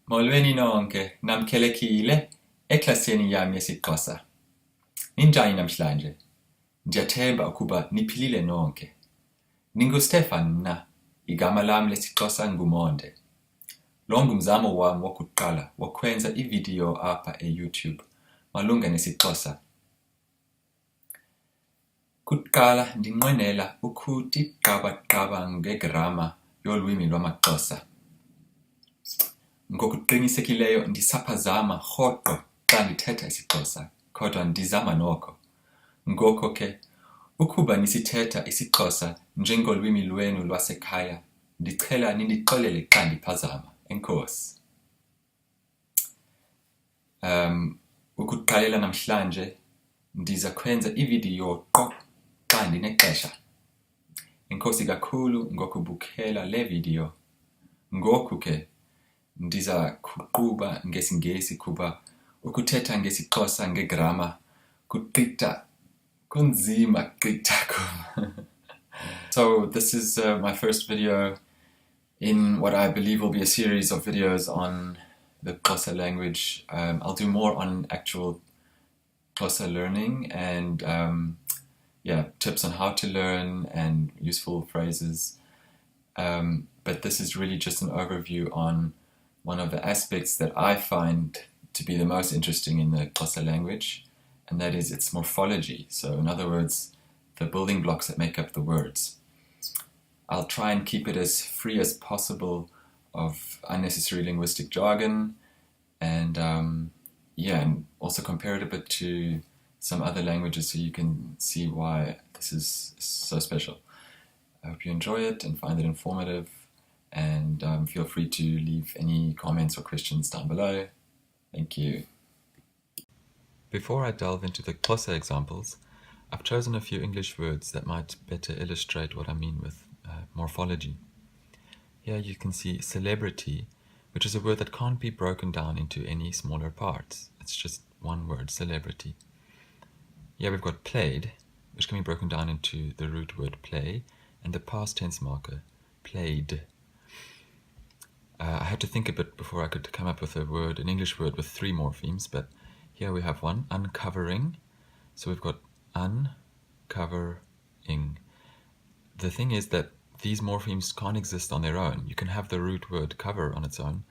Molweni nonke, namkhelekile eklasini yami yesiXhosa. Ninjani namhlanje? Ndiyathemba ukuba niphilile nonke. NinguStefan mna, igama lami lesiXhosa nguMonde. Lo ngumzamo wami wokuqala wokwenza ividiyo apha eYouTube malunga nesiXhosa. Kuqala ndinqwenela ukuthi qabaqaba ngegrama yolwimi lwamaXhosa. Ngokuqinisekileyo ndisaphazama rhoqo xa ndithetha isiXhosa, kodwa ndizama noko. Ngoko ke, ukuba nisithetha isiXhosa njengolwimi lwenu lwasekhaya, ndicela nindixolele xa ndiphazama. Enkosi. Ukuqalela namhlanje ndiza kwenza ividiyo qho xa ndinexesha. Enkosi kakhulu ngokubukela le video. Ngoku ke ndiza kuqhuba ngesiNgesi kuba ukuthetha ngesiXhosa ngegrama kunzima gqitha kum. So this is my first video in what I believe will be a series of videos on the Xhosa language. I'll do more on actual Xhosa learning and tips on how to learn and useful phrases. But this is really just an overview on one of the aspects that I find to be the most interesting in the Xhosa language, and that is its morphology. So in other words, the building blocks that make up the words. I'll try and keep it as free as possible of unnecessary linguistic jargon, and and also compare it a bit to some other languages so you can see why this is so special. I hope you enjoy it and find it informative, and feel free to leave any comments or questions down below. Thank you. Before I delve into the Xhosa examples, I've chosen a few English words that might better illustrate what I mean with morphology. Here you can see celebrity, which is a word that can't be broken down into any smaller parts. It's just one word, celebrity. Here we've got played, which can be broken down into the root word play and the past tense marker, played. I had to think a bit before I could come up with an English word with 3 morphemes, but here we have one, uncovering. So we've got uncovering. The thing is that these morphemes can't exist on their own. You can have the root word cover on its own,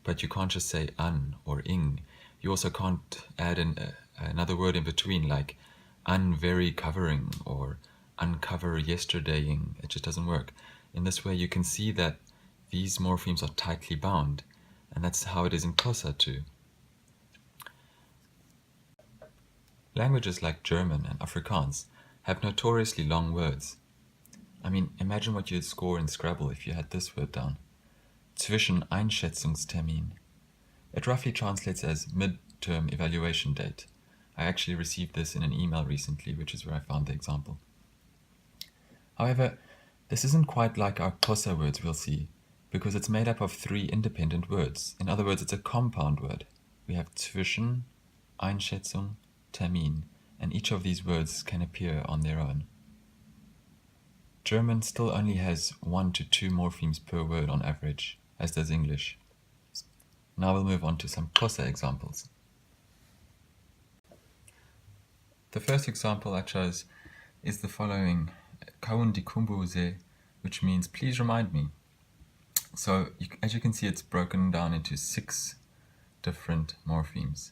but you can't just say un or ing. You also can't add another word in between, like very covering or uncover yesterdaying. It just doesn't work. In this way you can see that these morphemes are tightly bound, and that's how it is in Xhosa too. Languages like German and Afrikaans have notoriously long words. I mean, imagine what you'd score in Scrabble if you had this word down. Zwischen Einschätzungstermin. It roughly translates as mid-term evaluation date. I actually received this in an email recently, which is where I found the example. However, this isn't quite like our Xhosa words we'll see, because it's made up of 3 independent words. In other words, it's a compound word. We have zwischen, Einschätzung, Termin, and each of these words can appear on their own. German still only has 1 to 2 morphemes per word on average, as does English. Now we'll move on to some Xhosa examples. The first example I chose is the following, Kaun dikumbuze, which means please remind me. So as you can see, it's broken down into 6 different morphemes.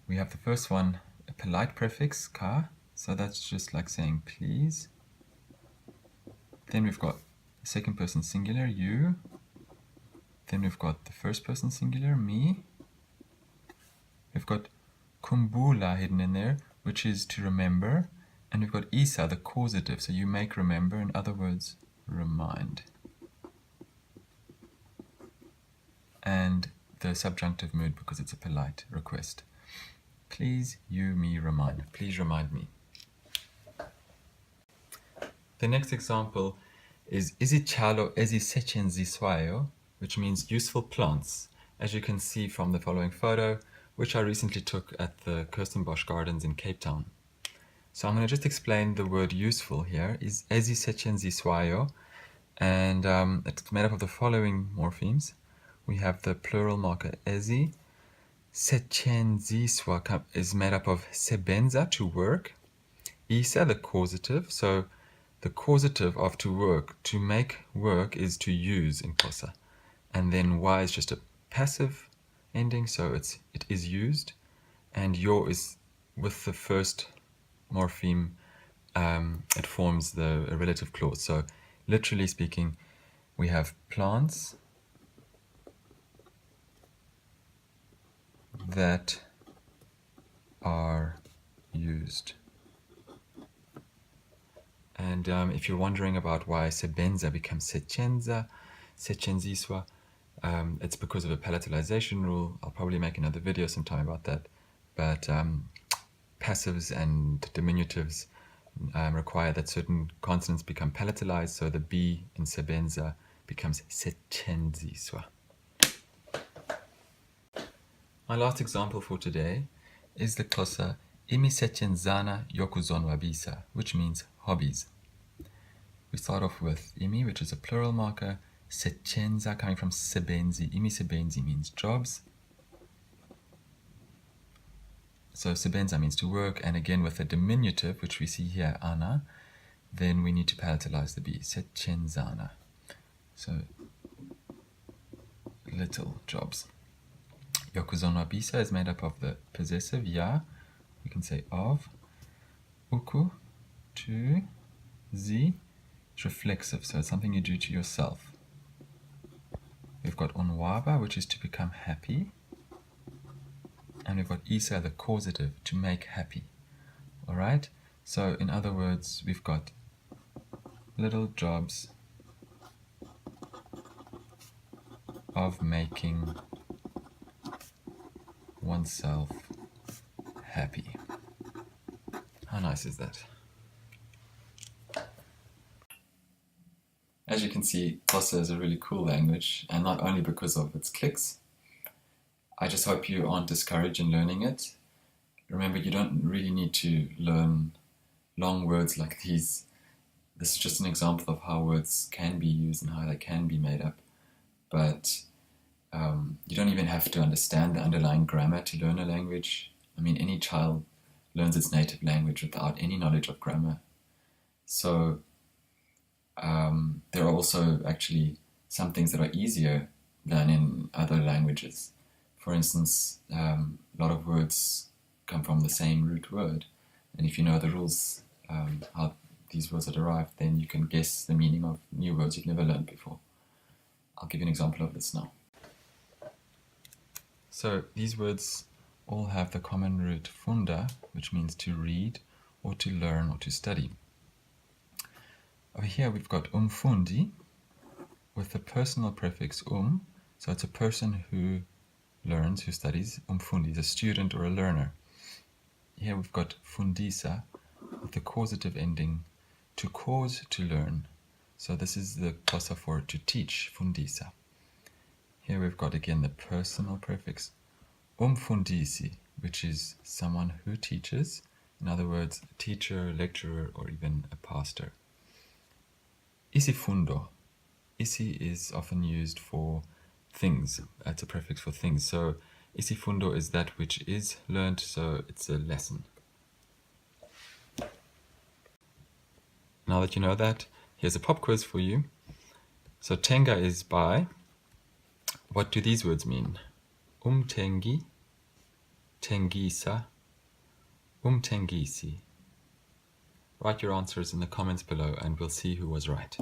We have the first one, a polite prefix, ka, so that's just like saying please. Then we've got the second person singular, you. Then we've got the first person singular, me. We've got kumbula hidden in there, which is to remember. And we've got isa, the causative, so you make remember, in other words, remind. And the subjunctive mood, because it's a polite request. Please, you, me, remind. Please remind me. The next example is izityalo ezisetyenziswayo, which means useful plants, as you can see from the following photo, which I recently took at the Kirstenbosch Gardens in Cape Town. So I'm going to just explain the word useful here, is ezisetyenziswayo, and it's made up of the following morphemes. we have the plural marker ezi. Setshenziswa is made up of sebenza, to work. Isa, the causative. So the causative of to work, to make work, is to use in Xhosa. And then y is just a passive ending, so it is used. And yo is with the first morpheme, it forms a relative clause. So literally speaking, we have plants that are used. And if you're wondering about why sebenza becomes setshenziswa, it's because of a palatalization rule. I'll probably make another video sometime about that. But passives and diminutives require that certain consonants become palatalized, so the B in sebenza becomes setshenziswa. My last example for today is the Xhosa imisetshenzana yokuzonwabisa, which means hobbies. We start off with imi, which is a plural marker, setshenza coming from sebenzi. Imisebenzi means jobs. So sebenza means to work, and again with a diminutive, which we see here, ana, then we need to palatalize the B, setshenzana. So little jobs. Yokuzonwabisa is made up of the possessive ya, we can say of, uku, to, zi, it's reflexive, so it's something you do to yourself. We've got onwaba, which is to become happy. And we've got isa, the causative, to make happy. Alright? So in other words, we've got little jobs of making oneself happy. How nice is that? As you can see, Xhosa is a really cool language, and not only because of its clicks. I just hope you aren't discouraged in learning it. Remember, you don't really need to learn long words like these. This is just an example of how words can be used and how they can be made up. But you don't even have to understand the underlying grammar to learn a language. I mean, any child learns its native language without any knowledge of grammar. So there are also actually some things that are easier than in other languages. For instance, a lot of words come from the same root word, and if you know the rules, how these words are derived, then you can guess the meaning of new words you've never learned before. I'll give you an example of this now. So these words all have the common root funda, which means to read or to learn or to study. Over here we've got umfundi with the personal prefix so it's a person who learns, who studies. Umfundi is a student or a learner. Here we've got fundisa with the causative ending, to cause, to learn. So this is the Xhosa for to teach, fundisa. Here we've got again the personal prefix, umfundisi, which is someone who teaches. In other words, a teacher, lecturer, or even a pastor. Isifundo. Isi is often used for things. It's a prefix for things. So isifundo is that which is learned, so it's a lesson. Now that you know that, here's a pop quiz for you. So tenga is buy. What do these words mean? Umtengi, tengisa, umtengisi. Write your answers in the comments below and we'll see who was right.